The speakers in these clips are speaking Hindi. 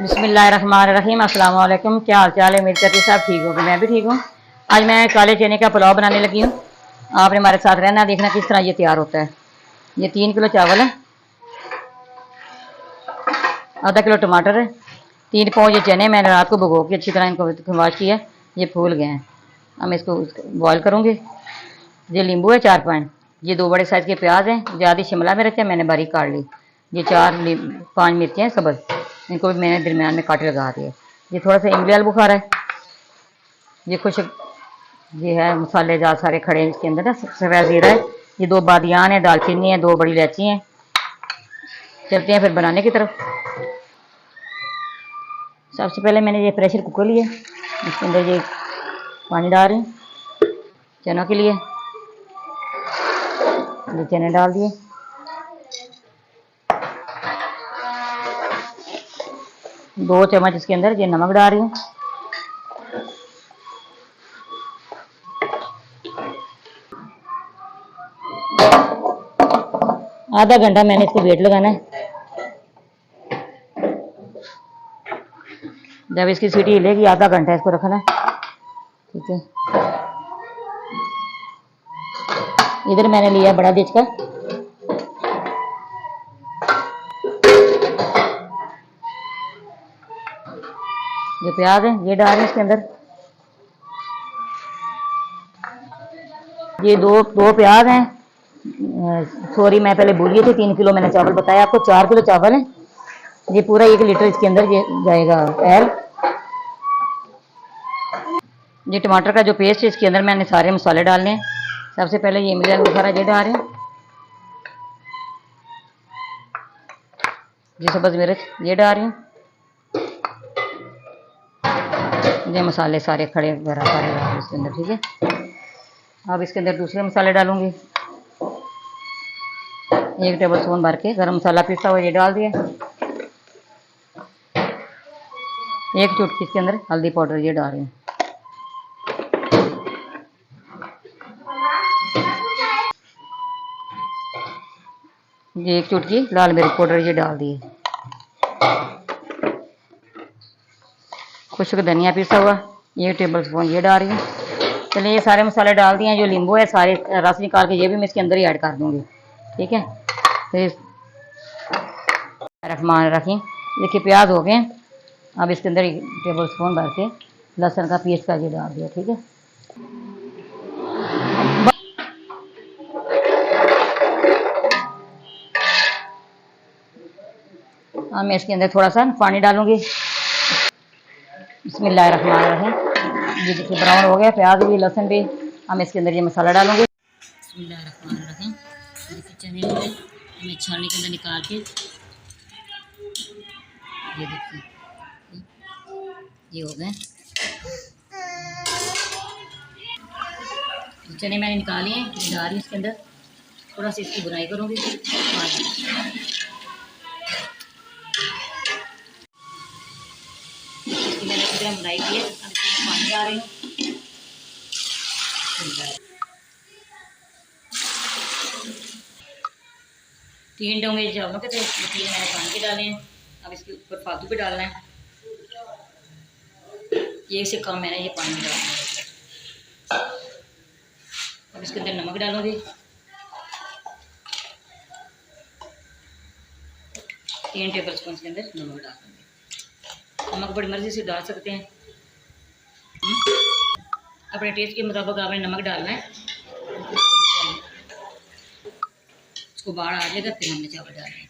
बिस्मिल्लाहिर्रहमानिर्रहीम। अस्सलाम वालेकुम। क्या हाल चाल है? उम्मीद करती सब ठीक होगी। मैं भी ठीक हूँ। आज मैं काले चने का पुलाव बनाने लगी हूँ। आपने हमारे साथ रहना, देखना किस तरह ये तैयार होता है। ये 3 किलो चावल है, आधा किलो टमाटर है, 3 पाव ये चने मैंने रात को भिगो के अच्छी तरह इनको वॉश किया। ये फूल गए हैं। अब मैं इसको बॉयल करूँगी। ये नींबू है 4 5। ये 2 बड़े साइज़ के प्याज हैं। ज़्यादा शिमला मिर्च है, मैंने बारीक काट ली। ये 5 मिर्चें हैं सब्ज़, इनको भी मैंने दरमियान में काट लगा दिए। ये थोड़ा सा इमली आलू बुखारा है। ये कुछ ये है मसालेदार सारे खड़े हैं इसके अंदर ना। सफ़ेद ज़ीरा है, ये 2 बादियान है, दालचीनी है, 2 बड़ी इलायची हैं। चलते हैं फिर बनाने की तरफ। सबसे पहले मैंने ये प्रेशर कुकर लिया, इसके अंदर ये पानी डाल रही हूँ चनों के लिए। ये चने डाल दिए। दो चम्मच इसके अंदर ये नमक डाल रही हूँ। आधा घंटा मैंने इसको वेट लगाना है। जब इसकी सीटी हिलेगी आधा घंटा इसको रखना है, ठीक है। इधर मैंने लिया बड़ा डिच का। जो प्याज है ये डाल रहे हैं इसके अंदर। ये दो प्याज हैं। सॉरी, मैं पहले भूल गई थी। 3 किलो मैंने चावल बताया आपको, 4 किलो चावल है। ये पूरा 1 लीटर इसके अंदर ये जाएगा ऑयल। ये टमाटर का जो पेस्ट है इसके अंदर मैंने सारे मसाले डालने हैं। सबसे पहले ये इमली आलू बुखारा ये डाल रहे हैं। ये सब्ज़ मिर्च ये डाल रही हूँ। ये मसाले सारे खड़े वगैरह सारे डाल इसके अंदर, ठीक है। अब इसके अंदर दूसरे मसाले डालूंगी। 1 टेबल स्पून भर के गरम मसाला पीसा हुआ ये डाल दिया। 1 चुटकी इसके अंदर हल्दी पाउडर ये डाल रही हूँ। ये 1 चुटकी लाल मिर्च पाउडर ये डाल दिए। खुश्क धनिया पीसा हुआ 1 टेबल स्पून ये डाल रही हूँ। चलिए, ये सारे मसाले डाल दिए हैं। जो नींबू है सारे रस निकाल के ये भी मैं इसके अंदर ही ऐड कर दूँगी, ठीक है। फिर रहमान रखी। देखिए प्याज हो गए। अब इसके अंदर 1 टेबल स्पून भर के लहसुन का पेस्ट का ये डाल दिया, ठीक है। अब मैं इसके अंदर थोड़ा सा पानी डालूंगी। बिस्मिल्लाहिर्रहमानिर्रहीम। ये देखिए ब्राउन हो गया प्याज भी लहसुन भी। अब इसके अंदर ये मसाला डालूंगी। बिस्मिल्लाहिर्रहमानिर्रहीम। देखिए चने हो गए, मैं छाननी के अंदर निकाल के ये देखिए ये हो गए। चने मैंने निकाले हैं, ये डाल रही हूँ इसके अंदर। थोड़ा सा इसकी बुनाई करूँगी। इसकी मैंने अच्छी तरह बुनाई की है। अब इसमें पानी डाल रही हूँ। 3 डोंगे चावलों के थे, 3 मैंने पानी के डाले हैं। अब इसके ऊपर फालतू पे डालना है। ये से कम मैंने ये पानी डालना है। अब इसके अंदर नमक डालूंगी। 3 टेबल स्पून के अंदर नमक डाल दूँगी। नमक बड़ी मर्जी से डाल सकते हैं, अपने टेस्ट के मुताबिक आपने नमक डालना है। इसको बाढ़ आ जाएगा फिर हमने चावल डालने।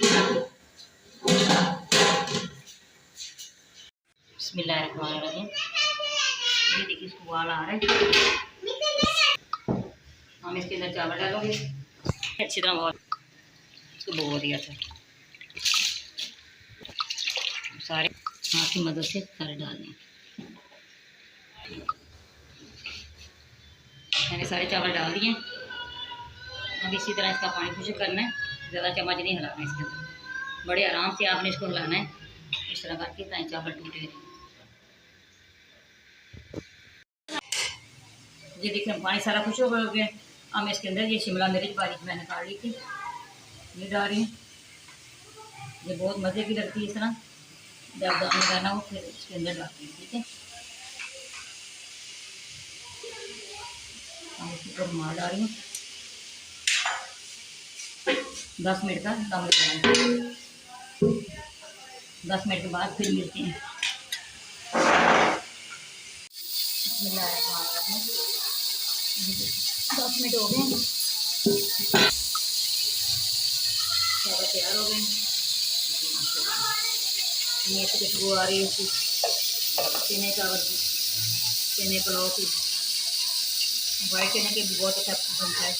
बिस्मिल्लाहिर्रहमानिर्रहीम। ये देखिए इसको उबाल आ रहा है। हम इसके अंदर चावल डालूंगे अच्छी तरह और इसको भगो दिया था। सारे हाथ की मदद से सारे डालने। मैंने सारे चावल डाल दिए। अब इसी तरह इसका पानी खुश्क करना है। ज़्यादा चम्मच नहीं हिलाना इसके अंदर, बड़े आराम से आपने इसको हिलाना है। इस तरह करके ताकि चावल टूटे। ये देखिए पानी सारा खुश्क हो गया। अब मैं इसके अंदर ये शिमला मिर्च बारीक मैंने काट ली थी ये डाल रही हूँ। ये बहुत मज़े की लगती है इस तरह। जब दम लगाना हो फिर इसके अंदर डालते हैं, ठीक है। हम इसके ऊपर रुमाल डाल रही हूँ, 10 मिनट का दम लगाना। 10 मिनट के बाद फिर मिलते हैं। 10 मिनट हो गए, चावल तैयार हो गए। ये तो खुशबू आ रही है उसकी, चने चावल की, चने पुलाव की। वाइट चने के भी बहुत अच्छा बनता है।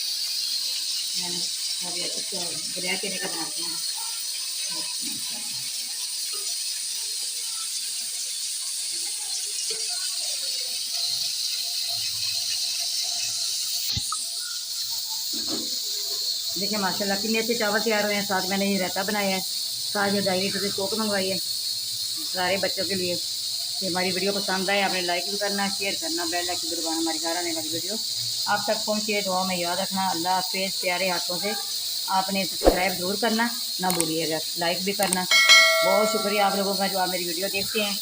मैंने अभी अच्छा ब्लैक चने का बनाते हैं। देखिए माशाल्लाह कितने अच्छे चावल तैयार हुए हैं। साथ मैंने ये रायता बनाया है, साथ ये डायरी से कोक मंगवाई है सारे बच्चों के लिए। कि हमारी वीडियो पसंद आए आपने लाइक भी करना, शेयर करना, बेल आइकन दबाना हमारी घर आने वाली वीडियो आप तक पहुँचे। दुआ में याद रखना। अल्लाह हाफिज़। प्यारे हाथों से आपने सब्सक्राइब ज़रूर करना ना भूलिएगा, लाइक भी करना। बहुत शुक्रिया आप लोगों का जो आप मेरी वीडियो देखते हैं।